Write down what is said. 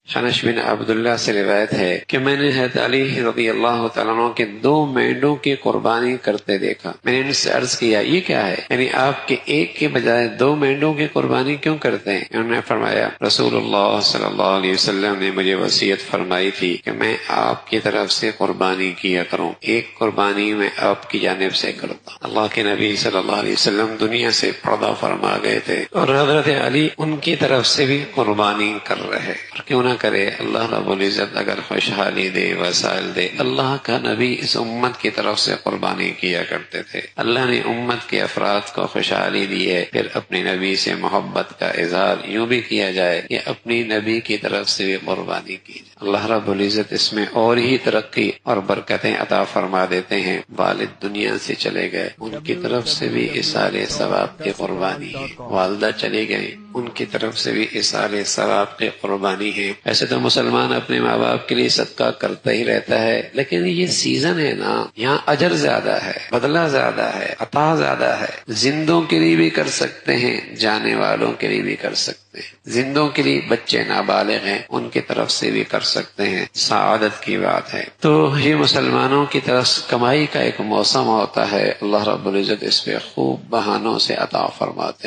انس بن عبداللہ سے روایت ہے کہ میں نے حضرت علی رضی اللہ تعالیٰ عنہ کے 2 مینڈوں کی قربانی کرتے دیکھا۔ میں نے ان سے عرض کیا یہ کیا ہے، یعنی آپ کے ایک کے بجائے 2 مینڈوں کی قربانی کیوں کرتے ہیں؟ انہوں نے فرمایا رسول اللہ صلی اللہ علیہ وسلم نے مجھے وصیت فرمائی تھی کہ میں آپ کی طرف سے قربانی کیا کروں، ایک قربانی میں آپ کی جانب سے کرتا۔ اللہ کے نبی صلی اللہ علیہ وسلم دنیا سے پردہ فرما گئے تھے اور حضرت علی ان کی طرف سے بھی قربانی کر رہے، اور کیوں نہ کرے، اللہ رب العزت اگر خوشحالی دے، وسائل دے۔ اللہ کا نبی اس امت کی طرف سے قربانی کیا کرتے تھے۔ اللہ نے امت کے افراد کو خوشحالی دی ہے، پھر اپنے نبی سے محبت کا اظہار یوں بھی کیا جائے کہ اپنی نبی کی طرف سے بھی قربانی کی جائے۔ اللہ رب العزت اس میں اور ہی ترقی اور برکتیں عطا فرما دیتے ہیں۔ والد دنیا سے چلے گئے، ان کی طرف سے بھی اصال ثواب کی قربانی ہے۔ والدہ چلے گئے، ان کی طرف سے بھی اصال ثواب کی قربانی ہے۔ ایسے تو مسلمان اپنے ماں باپ کے لیے صدقہ کرتا ہی رہتا ہے، لیکن یہ سیزن ہے نا، یہاں اجر زیادہ ہے، بدلہ زیادہ ہے، عطا زیادہ ہے۔ زندوں کے لیے بھی کر سکتے ہیں، جانے والوں کے لیے بھی کر سکتے ہیں۔ زندوں کے لیے بچے نابالغ ہیں، ان کی طرف سے بھی کر سکتے ہیں، سعادت کی بات ہے۔ تو یہ مسلمانوں کی طرف کمائی کا ایک موسم ہوتا ہے، اللہ رب العزت اس پہ خوب بہانوں سے عطا فرماتے ہیں۔